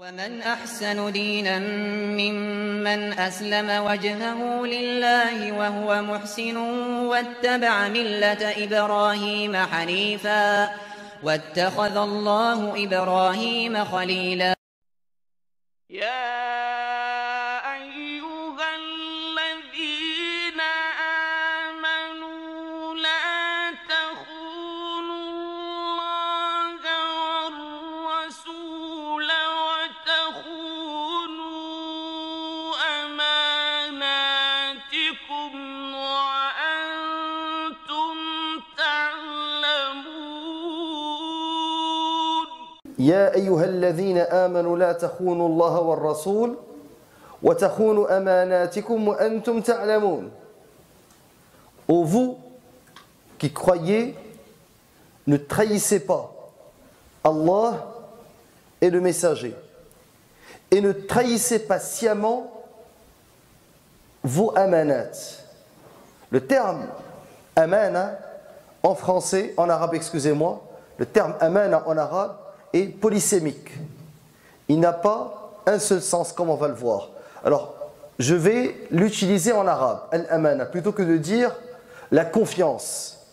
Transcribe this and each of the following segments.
ومن أحسن دينا ممن أسلم وجهه لله وهو محسن واتبع ملة إبراهيم حنيفا واتخذ الله إبراهيم خليلا. يا أيها الذين آمنوا لا تخونوا الله والرسول وتخونوا أماناتكم وأنتم تعلمون. Ô vous qui croyez, ne trahissez pas Allah et le messager et ne trahissez pas sciemment vos amanats. Le terme amana en français, en arabe, excusez-moi, le terme amana en arabe est polysémique. Il n'a pas un seul sens comme on va le voir. Alors, je vais l'utiliser en arabe, al-amana, plutôt que de dire la confiance,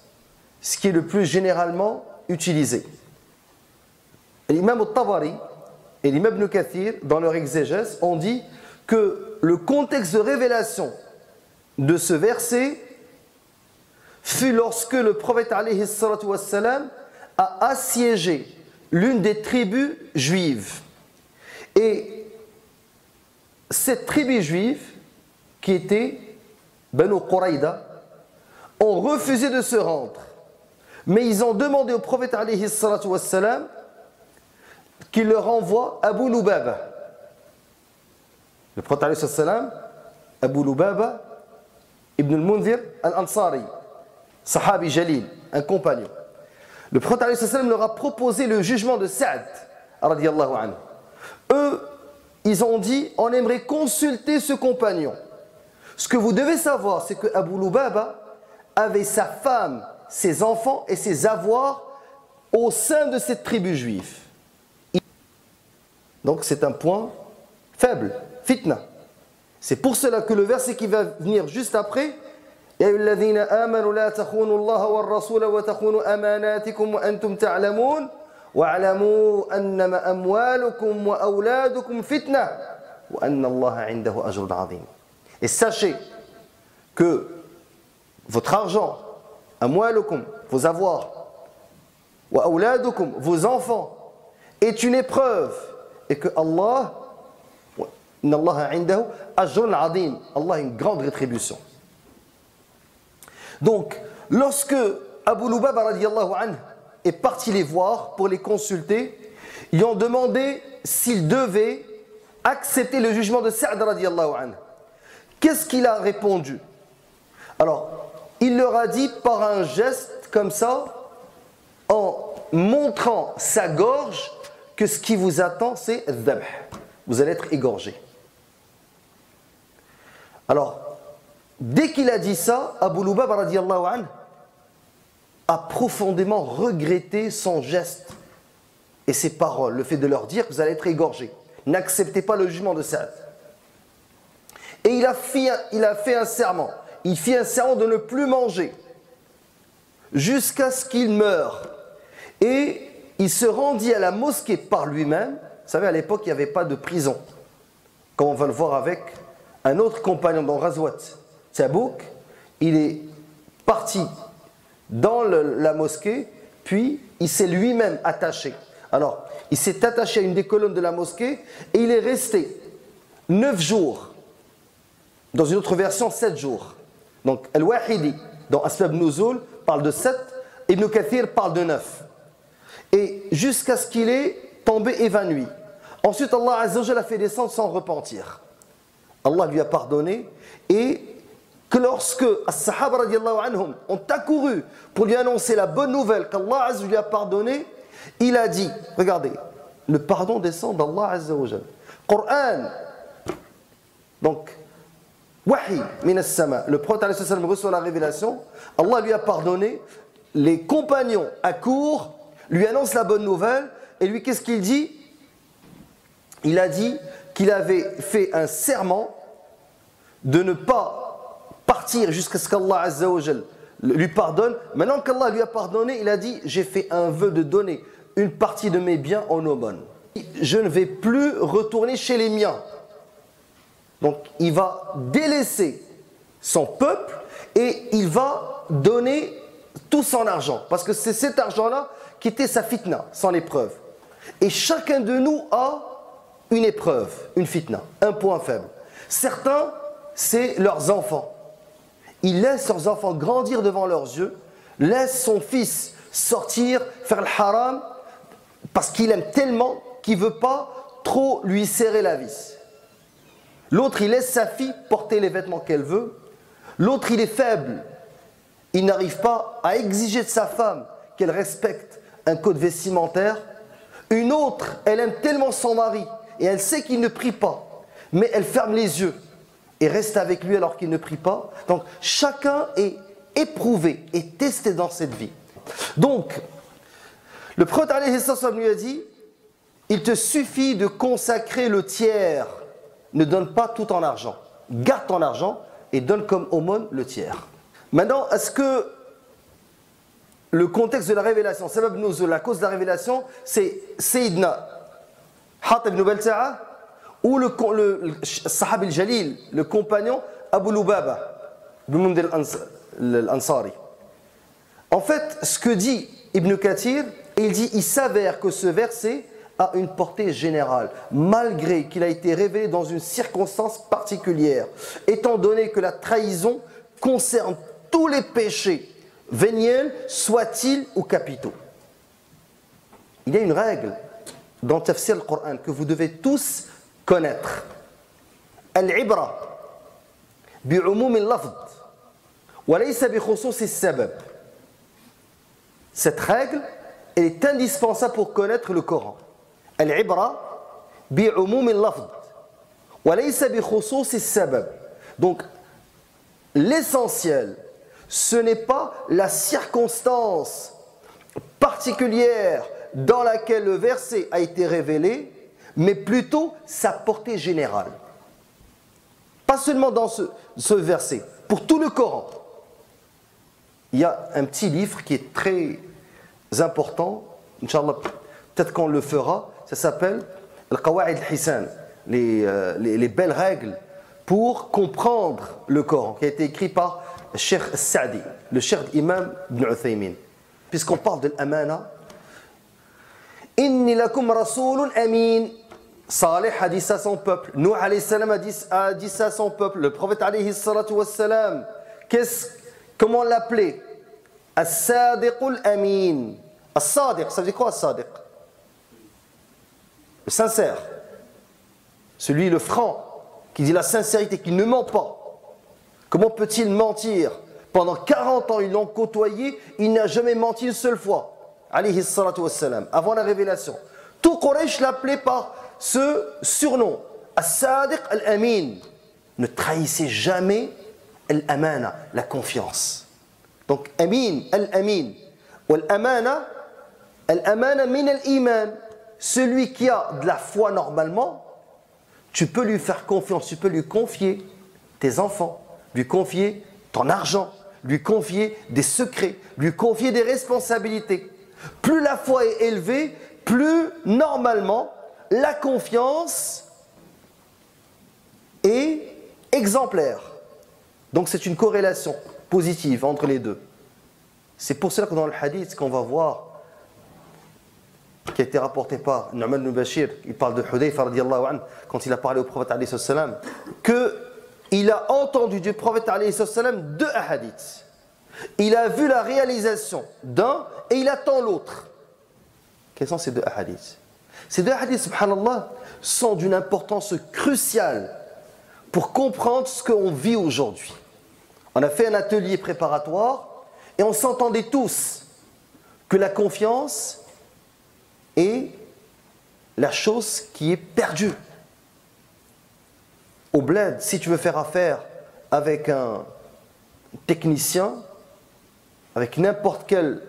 ce qui est le plus généralement utilisé. L'imam al-Tabari et l'imam Ibn Kathir, dans leur exégèse, ont dit que le contexte de révélation de ce verset fut lorsque le prophète alayhi salatu wassalam a assiégé l'une des tribus juives. Et cette tribu juive, qui était Banu Quraïda, ont refusé de se rendre. Mais ils ont demandé au prophète alayhi salatu wassalam qu'il leur envoie Abu Lubaba. Le prophète alayhi salatu wassalam, Abu Lubaba ibn al-Mundhir al-Ansari, sahabi jalil, un compagnon. Le prophète alayhi salatu wassalam leur a proposé le jugement de Sa'd radiyallahu anhu. Eux, ils ont dit, on aimerait consulter ce compagnon. Ce que vous devez savoir, c'est que Abu Lubaba avait sa femme, ses enfants et ses avoirs au sein de cette tribu juive. Donc c'est un point faible, fitna. C'est pour cela que le verset qui va venir juste après, يا أيها الذين آمنوا لا تخونوا الله والرسول وتخونوا أماناتكم وأنتم تعلمون واعلموا أنما أموالكم وأولادكم فتنة وأن الله عنده أجر عظيم. Et sachez que votre argent, amwalukum, vos avoirs, wa auladukum, vos enfants, est une épreuve et que Allah, inna Allah indahu ajrun azim, Allah a une grande rétribution. Donc, lorsque Abu Lubaba radiyallahu anhu est parti les voir pour les consulter, ils ont demandé s'ils devaient accepter le jugement de Sa'd radiyallahu anhu. Qu'est-ce qu'il a répondu? Alors, il leur a dit par un geste comme ça, en montrant sa gorge, que ce qui vous attend, c'est dhabh. Vous allez être égorgé. Alors, dès qu'il a dit ça, Abu Lubaba radiyallahu anhu a profondément regretté son geste et ses paroles, le fait de leur dire que vous allez être égorgé. N'acceptez pas le jugement de Sa'd. Et il a fait un serment. Il fit un serment de ne plus manger jusqu'à ce qu'il meure. Et il se rendit à la mosquée par lui-même. Vous savez, à l'époque, il n'y avait pas de prison. Comme on va le voir avec un autre compagnon dans Ghazwat Tabouk. Il est parti dans la mosquée, puis il s'est lui-même attaché. Alors, il s'est attaché à une des colonnes de la mosquée et il est resté 9 jours. Dans une autre version, 7 jours. Donc, Al-Wahidi, dans Asbab Nuzul, parle de 7, Ibn Kathir parle de 9. Et jusqu'à ce qu'il ait tombé évanoui. Ensuite, Allah Azza wa Jalla a fait descendre sans repentir. Allah lui a pardonné. Et que lorsque as-sahaba radiyallahu anhum ont accouru pour lui annoncer la bonne nouvelle qu'Allah Azza wa Jalla lui a pardonné, il a dit, regardez, le pardon descend d'Allah Azza wa Jalla. Coran. Donc, Wahi min as-sama, le prophète alayhi salam reçoit la révélation, Allah lui a pardonné, les compagnons accourent, lui annoncent la bonne nouvelle, et lui qu'est-ce qu'il dit? il a dit qu'il avait fait un serment de ne pas partir jusqu'à ce qu'Allah Azza wa Jal lui pardonne. Maintenant qu'Allah lui a pardonné, il a dit, j'ai fait un vœu de donner une partie de mes biens en aumône. Je ne vais plus retourner chez les miens. Donc il va délaisser son peuple et il va donner tout son argent. Parce que c'est cet argent-là qui était sa fitna, son épreuve. Et chacun de nous a une épreuve, une fitna, un point faible. Certains, c'est leurs enfants. Ils laissent leurs enfants grandir devant leurs yeux, laissent son fils sortir, faire le haram, parce qu'il aime tellement qu'il ne veut pas trop lui serrer la vis. L'autre, il laisse sa fille porter les vêtements qu'elle veut. L'autre, il est faible. Il n'arrive pas à exiger de sa femme qu'elle respecte un code vestimentaire. Une autre, elle aime tellement son mari et elle sait qu'il ne prie pas, mais elle ferme les yeux et reste avec lui alors qu'il ne prie pas. Donc, chacun est éprouvé et testé dans cette vie. Donc, le prophète alayhi salam lui a dit, il te suffit de consacrer le tiers. Ne donne pas tout ton argent. Garde ton argent et donne comme aumône le tiers. Maintenant, est-ce que le contexte de la révélation, sabab nuzul, la cause de la révélation, c'est Sayyidina Hatib ibn Balta'a ou le Sahab al-Jalil, le compagnon Abu Lubaba ibn Mundhir al-Ansari. En fait, ce que dit Ibn Kathir, il dit, il s'avère que ce verset a une portée générale, malgré qu'il a été révélé dans une circonstance particulière, étant donné que la trahison concerne tous les péchés, véniels, soient-ils ou capitaux. Il y a une règle dans Tafsir al-Qur'an que vous devez tous connaître. Al-ibra bi'umum al-lafz wa laysa bi khusus al-sabab. Cette règle, elle est indispensable pour connaître le Coran. Al-ibra bi'umum al-lafz wa laysa bi khusus al-sabab. Donc l'essentiel, ce n'est pas la circonstance particulière dans laquelle le verset a été révélé, mais plutôt sa portée générale. Pas seulement dans ce verset, pour tout le Coran. Il y a un petit livre qui est très important, Inch'Allah, peut-être qu'on le fera, ça s'appelle Al-Qawa'id al-Hisan, les belles règles pour comprendre le Coran, qui a été écrit par Cheikh Sa'di, le Cheikh imam Ibn Uthaymin. Puisqu'on parle de l'amana, Inni lakum rasoulun amin. Salih a dit ça à son peuple. Nuh alayhi salam a dit ça à son peuple. Le prophète alayhi salatu wassalam, comment l'appeler? As-sadiqul amin. As-sadiq, ça veut dire quoi as-sadiq? Le sincère. Celui, le franc, qui dit la sincérité, qui ne ment pas. Comment peut-il mentir? Pendant 40 ans, ils l'ont côtoyé, il n'a jamais menti une seule fois. Alayhi salatu wassalam, avant la révélation. Tout Quraysh l'appelait par ce surnom, As-Sadiq al-Amin. Ne trahissez jamais al-Amana, la confiance. Donc, Amin, al-Amin. Wal-Amana, al-Amana min al-Iman. Celui qui a de la foi normalement, tu peux lui faire confiance, tu peux lui confier tes enfants, lui confier ton argent, lui confier des secrets, lui confier des responsabilités. Plus la foi est élevée, plus normalement la confiance est exemplaire. Donc c'est une corrélation positive entre les deux. C'est pour cela que dans le hadith qu'on va voir, qui a été rapporté par Nu'man ibn Bashir, il parle de Hudayfa radiyallahu anhu, quand il a parlé au prophète alayhi salam, qu'il a entendu du prophète alayhi salam deux hadiths. Il a vu la réalisation d'un et il attend l'autre. Quels sont ces deux hadiths? Ces deux hadiths, subhanallah, sont d'une importance cruciale pour comprendre ce qu'on vit aujourd'hui. On a fait un atelier préparatoire et on s'entendait tous que la confiance est la chose qui est perdue. Au bled, si tu veux faire affaire avec un technicien, avec n'importe quelle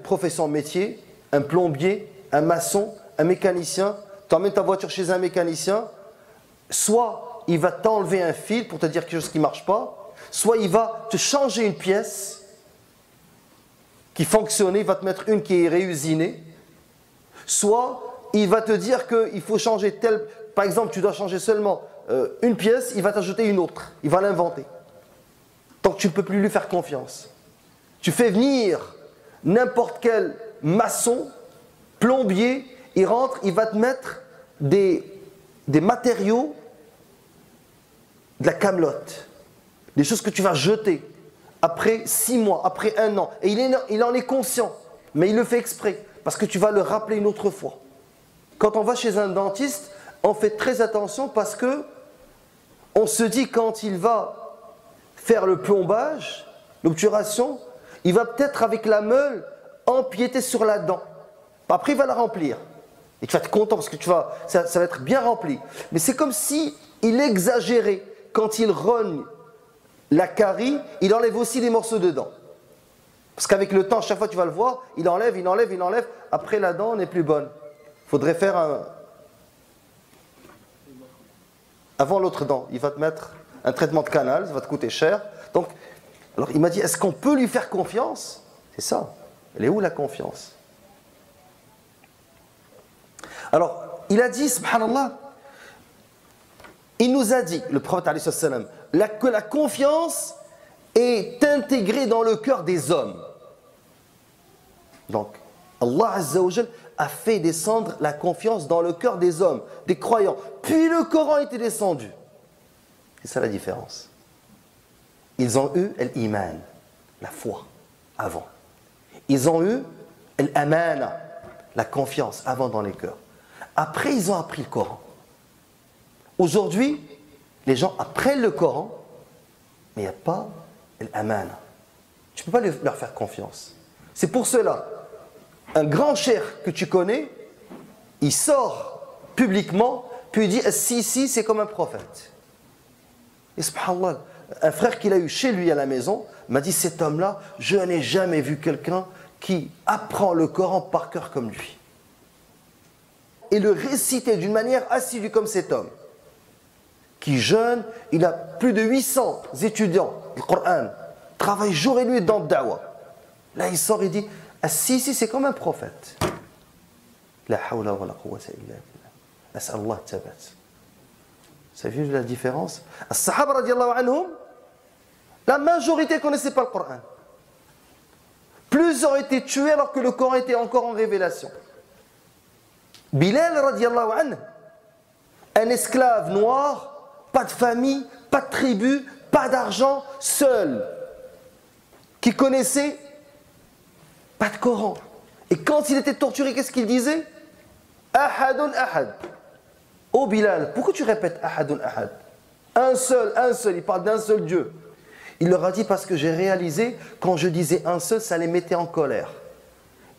profession métier, un plombier, un maçon, un mécanicien, tu emmènes ta voiture chez un mécanicien, soit il va t'enlever un fil pour te dire quelque chose qui ne marche pas, soit il va te changer une pièce qui fonctionnait, il va te mettre une qui est réusinée, soit il va te dire qu'il faut changer tel... Par exemple, tu dois changer seulement une pièce, il va t'ajouter une autre, il va l'inventer. Donc tu ne peux plus lui faire confiance. Tu fais venir n'importe quel maçon, plombier, il rentre, il va te mettre des matériaux, de la camelote, des choses que tu vas jeter après 6 mois, après 1 an. Et il en est conscient, mais il le fait exprès, parce que tu vas le rappeler une autre fois. Quand on va chez un dentiste, on fait très attention parce que on se dit quand il va faire le plombage, l'obturation, il va peut-être avec la meule empiéter sur la dent. Après, il va la remplir. Et tu vas être content parce que ça va être bien rempli. Mais c'est comme si il exagérait. Quand il rogne la carie, il enlève aussi des morceaux de dents. Parce qu'avec le temps, chaque fois tu vas le voir, il enlève. Après, la dent n'est plus bonne. Il faudrait faire avant l'autre dent, il va te mettre un traitement de canal, ça va te coûter cher. Donc, alors il m'a dit, est-ce qu'on peut lui faire confiance? C'est ça. Elle est où la confiance? Alors, il a dit, subhanallah, il nous a dit, le prophète alayhi salam, que la confiance est intégrée dans le cœur des hommes. Donc, Allah Azza wa Jal a fait descendre la confiance dans le cœur des hommes, des croyants. Puis le Coran était descendu. C'est ça la différence. Ils ont eu l'iman, la foi, avant. Ils ont eu l'amana, la confiance, avant dans les cœurs. Après, ils ont appris le Coran. Aujourd'hui, les gens apprennent le Coran, mais il n'y a pas l'amana. Tu ne peux pas leur faire confiance. C'est pour cela, un grand cheikh que tu connais, il sort publiquement, puis il dit « Si, c'est comme un prophète ». Et subhanallah, un frère qu'il a eu chez lui à la maison m'a dit « Cet homme-là, je n'ai jamais vu quelqu'un qui apprend le Coran par cœur comme lui. » Et le réciter d'une manière assidue comme cet homme, qui jeûne, il a plus de 800 étudiants du Coran, travaille jour et nuit dans le da'wah. Là, il sort et dit « Si, c'est comme un prophète. » La hawla wa la quwwata illa billah. As'Allah tabat. Vous avez vu la différence? As-Sahaba radiallahu anhum, la majorité ne connaissait pas le Coran. Plusieurs ont été tués alors que le Coran était encore en révélation. Bilal radiallahu anhu, un esclave noir, pas de famille, pas de tribu, pas d'argent, seul, qui connaissait pas de Coran. Et quand il était torturé, qu'est-ce qu'il disait? Ahadun ahad. Oh Bilal, pourquoi tu répètes ahadun ahad? Un seul, il parle d'un seul Dieu. Il leur a dit parce que j'ai réalisé, quand je disais un seul, ça les mettait en colère.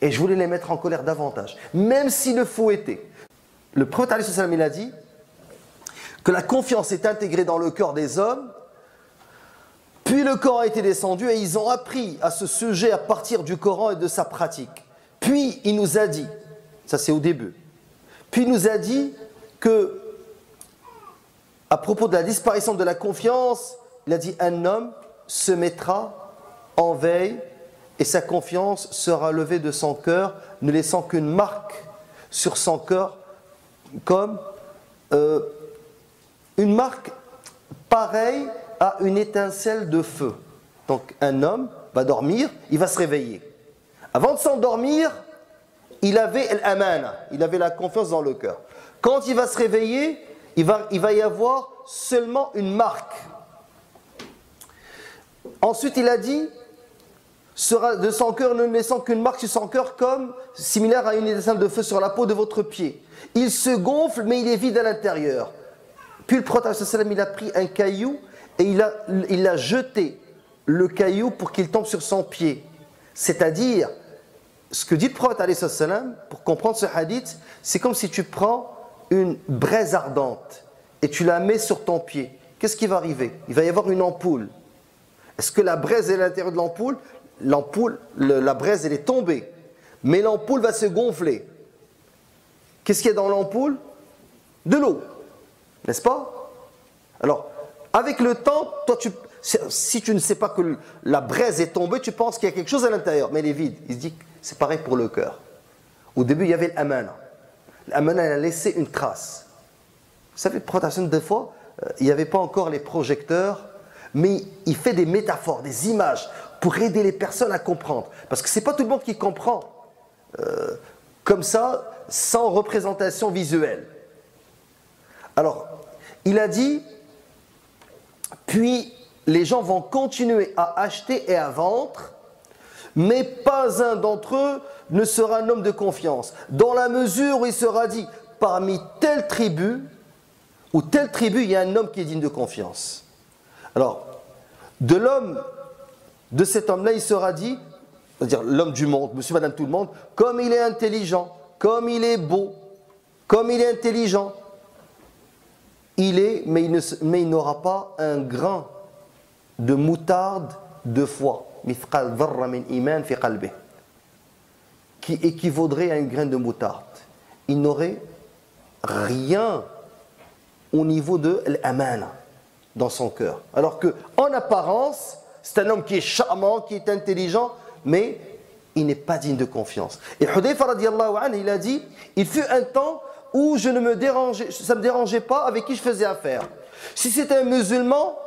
Et je voulais les mettre en colère davantage, même si le faux était. Le prophète alayhi salam, il a dit que la confiance est intégrée dans le cœur des hommes, puis le Coran a été descendu et ils ont appris à ce sujet à partir du Coran et de sa pratique. Puis il nous a dit, ça c'est au début, puis il nous a dit que, à propos de la disparition de la confiance, il a dit un homme se mettra en veille et sa confiance sera levée de son cœur, ne laissant qu'une marque sur son cœur, comme une marque pareille à une étincelle de feu. Donc un homme va dormir, il va se réveiller. Avant de s'endormir, il avait l'amana, il avait la confiance dans le cœur. Quand il va se réveiller, il va y avoir seulement une marque. Ensuite, il a dit, sera de son cœur ne laissant qu'une marque sur son cœur, comme similaire à une étincelle de feu sur la peau de votre pied. Il se gonfle, mais il est vide à l'intérieur. Puis le prophète sallam, il a pris un caillou et il a jeté le caillou pour qu'il tombe sur son pied. C'est-à-dire, ce que dit le prophète sallam, pour comprendre ce hadith, c'est comme si tu prends une braise ardente et tu la mets sur ton pied. Qu'est-ce qui va arriver? Il va y avoir une ampoule. Est-ce que la braise est à l'intérieur de l'ampoule? La braise, elle est tombée. Mais l'ampoule va se gonfler. Qu'est-ce qu'il y a dans l'ampoule? de l'eau, n'est-ce pas? Alors, avec le temps, toi, si tu ne sais pas que la braise est tombée, tu penses qu'il y a quelque chose à l'intérieur, mais elle est vide. Il se dit que c'est pareil pour le cœur. Au début, il y avait l'amana. L'amana, elle a laissé une trace. Vous savez, le prophète, des fois, il n'y avait pas encore les projecteurs, mais il fait des métaphores, des images, pour aider les personnes à comprendre. Parce que ce n'est pas tout le monde qui comprend comme ça, sans représentation visuelle. Alors, il a dit, puis les gens vont continuer à acheter et à vendre, mais pas un d'entre eux ne sera un homme de confiance. Dans la mesure où il sera dit, parmi telle tribu, ou telle tribu, il y a un homme qui est digne de confiance. Alors, de cet homme-là, il sera dit, c'est-à-dire l'homme du monde, monsieur, madame, tout le monde, comme il est intelligent, comme il est beau, comme il est intelligent, mais il n'aura pas un grain de moutarde de foi, qui équivaudrait à une graine de moutarde. Il n'aurait rien au niveau de l'amana dans son cœur. Alors qu'en apparence, c'est un homme qui est charmant, qui est intelligent, mais il n'est pas digne de confiance. Et Hudayfa radiyallahu anhu, il a dit, il fut un temps où ça ne me dérangeait pas avec qui je faisais affaire. Si c'était un musulman,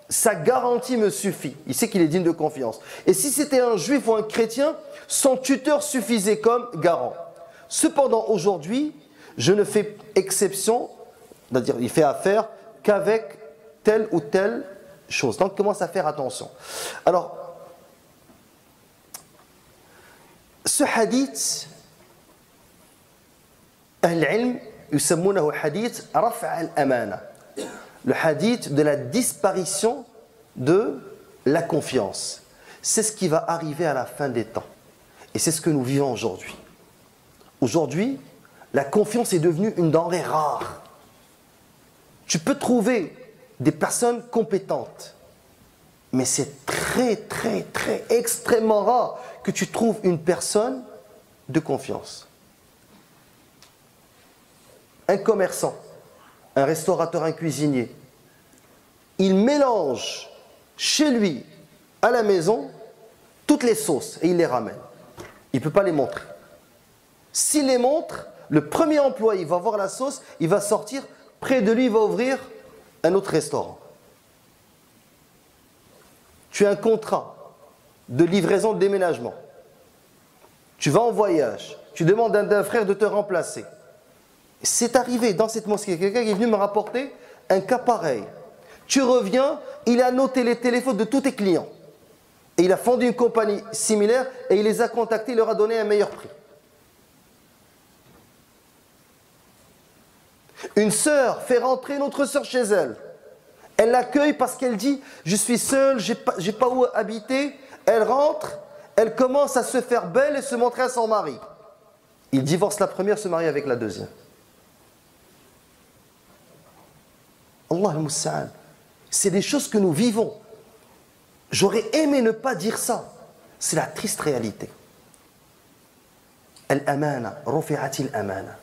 sa garantie me suffit. Il sait qu'il est digne de confiance. Et si c'était un juif ou un chrétien, son tuteur suffisait comme garant. Cependant, aujourd'hui, je ne fais exception, c'est-à-dire il fait affaire qu'avec telle ou telle chose. Donc, il commence à faire attention. Alors, ce hadith, Ahl-Ilm, يسمونه hadith رفع al-amana. Le hadith de la disparition de la confiance. C'est ce qui va arriver à la fin des temps. Et c'est ce que nous vivons aujourd'hui. Aujourd'hui, la confiance est devenue une denrée rare. Tu peux trouver des personnes compétentes, mais c'est très, extrêmement rare que tu trouves une personne de confiance. Un commerçant, un restaurateur, un cuisinier, il mélange chez lui, à la maison, toutes les sauces et il les ramène. Il ne peut pas les montrer. S'il les montre, le premier employé va voir la sauce, il va sortir, près de lui, il va ouvrir un autre restaurant. Tu as un contrat de livraison de déménagement. Tu vas en voyage. Tu demandes à un frère de te remplacer. C'est arrivé dans cette mosquée, quelqu'un qui est venu me rapporter un cas pareil. Tu reviens, il a noté les téléphones de tous tes clients. Et il a fondé une compagnie similaire et il les a contactés, il leur a donné un meilleur prix. Une sœur fait rentrer une autre sœur chez elle. Elle l'accueille parce qu'elle dit « Je suis seule, j'ai pas où habiter ». Elle rentre, elle commence à se faire belle et se montrer à son mari. Il divorce la première, se marie avec la deuxième. Allah al-Musta'an. C'est des choses que nous vivons. J'aurais aimé ne pas dire ça. C'est la triste réalité. Al-amana, rufi'atil amana.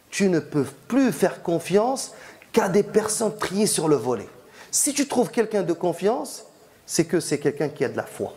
Tu ne peux plus faire confiance qu'à des personnes triées sur le volet. Si tu trouves quelqu'un de confiance, c'est que c'est quelqu'un qui a de la foi.